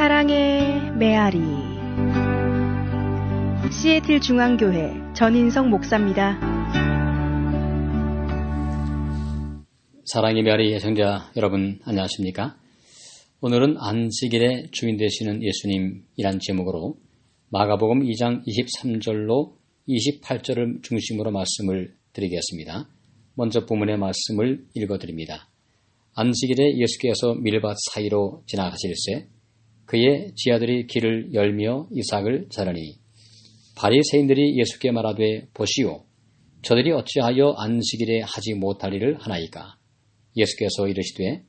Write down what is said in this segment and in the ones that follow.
사랑의 메아리. 시애틀 중앙교회 전인성 목사입니다. 사랑의 메아리 애청자 여러분 안녕하십니까? 오늘은 안식일의 주인 되시는 예수님이란 제목으로 마가복음 2장 23절로 28절을 중심으로 말씀을 드리겠습니다. 먼저 본문의 말씀을 읽어드립니다. 안식일에 예수께서 밀밭 사이로 지나가실새 그의 지아들이 길을 열며 이삭을 자르니 바리새인들이 예수께 말하되 보시오 저들이 어찌하여 안식일에 하지 못할 일을 하나이까. 예수께서 이르시되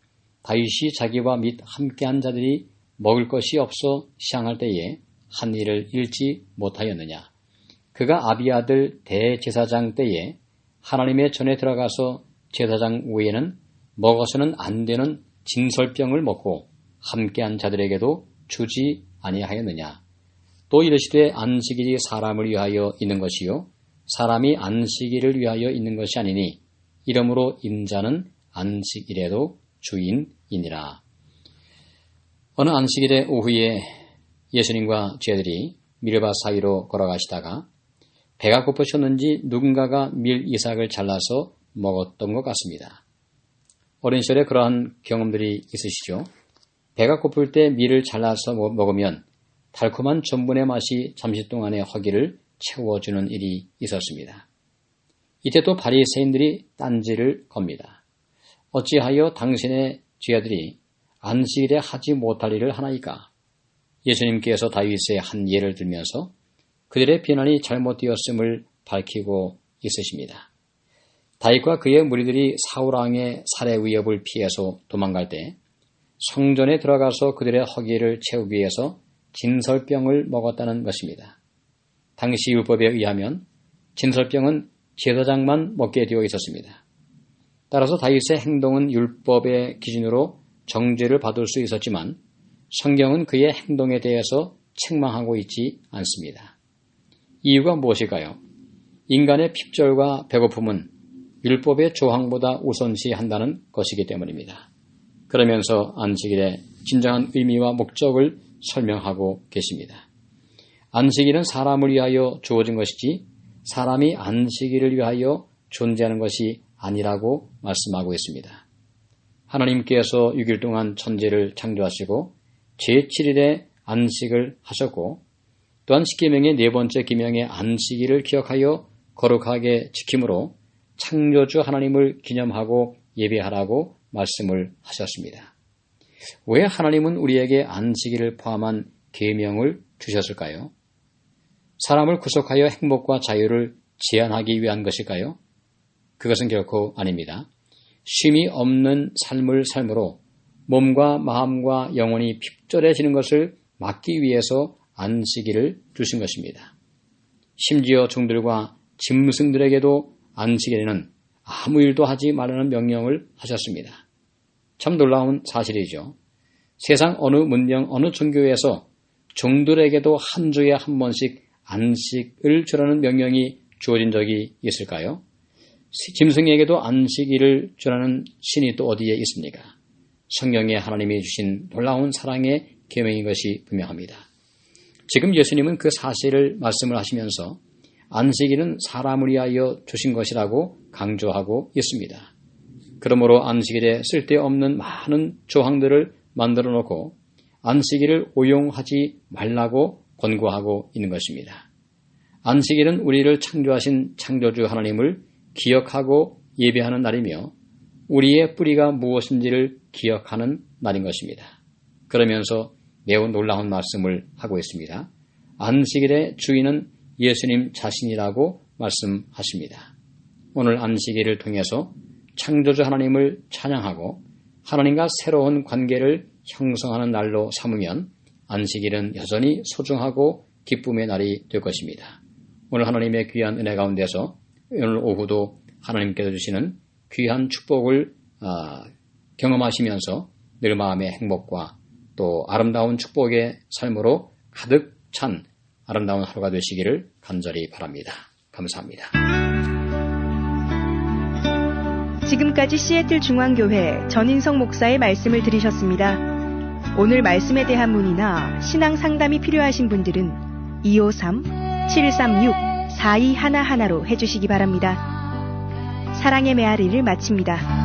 다윗이 자기와 및 함께한 자들이 먹을 것이 없어 시향할 때에 한 일을 잃지 못하였느냐. 그가 아비아들 대제사장 때에 하나님의 전에 들어가서 제사장 외에는 먹어서는 안 되는 진설병을 먹고 함께한 자들에게도 주지 아니하였느냐. 또 이르시되 안식일이 사람을 위하여 있는 것이요 사람이 안식일을 위하여 있는 것이 아니니 이러므로 인자는 안식일에도 주인이니라. 어느 안식일의 오후에 예수님과 제자들이 밀밭 사이로 걸어가시다가 배가 고프셨는지 누군가가 밀 이삭을 잘라서 먹었던 것 같습니다. 어린 시절에 그러한 경험들이 있으시죠? 배가 고플 때 밀을 잘라서 먹으면 달콤한 전분의 맛이 잠시 동안의 허기를 채워주는 일이 있었습니다. 이때 또 바리새인들이 딴지를 겁니다. 어찌하여 당신의 제자들이 안식일에 하지 못할 일을 하나이까? 예수님께서 다윗의 한 예를 들면서 그들의 비난이 잘못되었음을 밝히고 있으십니다. 다윗과 그의 무리들이 사울왕의 살해 위협을 피해서 도망갈 때 성전에 들어가서 그들의 허기를 채우기 위해서 진설병을 먹었다는 것입니다. 당시 율법에 의하면 진설병은 제사장만 먹게 되어 있었습니다. 따라서 다윗의 행동은 율법의 기준으로 정죄를 받을 수 있었지만 성경은 그의 행동에 대해서 책망하고 있지 않습니다. 이유가 무엇일까요? 인간의 핍절과 배고픔은 율법의 조항보다 우선시한다는 것이기 때문입니다. 그러면서 안식일의 진정한 의미와 목적을 설명하고 계십니다. 안식일은 사람을 위하여 주어진 것이지 사람이 안식일을 위하여 존재하는 것이 아니라고 말씀하고 있습니다. 하나님께서 6일 동안 천지를 창조하시고 제7일에 안식을 하셨고 또한 십계명의 네 번째 계명의 안식일을 기억하여 거룩하게 지킴으로 창조주 하나님을 기념하고 예배하라고 말씀을 하셨습니다. 왜 하나님은 우리에게 안식일을 포함한 계명을 주셨을까요? 사람을 구속하여 행복과 자유를 제한하기 위한 것일까요? 그것은 결코 아닙니다. 쉼이 없는 삶을 삶으로 몸과 마음과 영혼이 핍절해지는 것을 막기 위해서 안식일을 주신 것입니다. 심지어 종들과 짐승들에게도 안식일에는 아무 일도 하지 말라는 명령을 하셨습니다. 참 놀라운 사실이죠. 세상 어느 문명, 어느 종교에서 종들에게도 한 주에 한 번씩 안식을 주라는 명령이 주어진 적이 있을까요? 짐승에게도 안식일을 주라는 신이 또 어디에 있습니까? 성경에 하나님이 주신 놀라운 사랑의 계명인 것이 분명합니다. 지금 예수님은 그 사실을 말씀을 하시면서 안식일은 사람을 위하여 주신 것이라고 강조하고 있습니다. 그러므로 안식일에 쓸데없는 많은 조항들을 만들어 놓고 안식일을 오용하지 말라고 권고하고 있는 것입니다. 안식일은 우리를 창조하신 창조주 하나님을 기억하고 예배하는 날이며 우리의 뿌리가 무엇인지를 기억하는 날인 것입니다. 그러면서 매우 놀라운 말씀을 하고 있습니다. 안식일의 주인은 예수님 자신이라고 말씀하십니다. 오늘 안식일을 통해서 창조주 하나님을 찬양하고 하나님과 새로운 관계를 형성하는 날로 삼으면 안식일은 여전히 소중하고 기쁨의 날이 될 것입니다. 오늘 하나님의 귀한 은혜 가운데서 오늘 오후도 하나님께서 주시는 귀한 축복을 경험하시면서 늘 마음의 행복과 또 아름다운 축복의 삶으로 가득 찬 아름다운 하루가 되시기를 간절히 바랍니다. 감사합니다. 지금까지 시애틀 중앙교회 전인성 목사의 말씀을 들으셨습니다. 오늘 말씀에 대한 문의나 신앙 상담이 필요하신 분들은 253-736-4211로 해주시기 바랍니다. 사랑의 메아리를 마칩니다.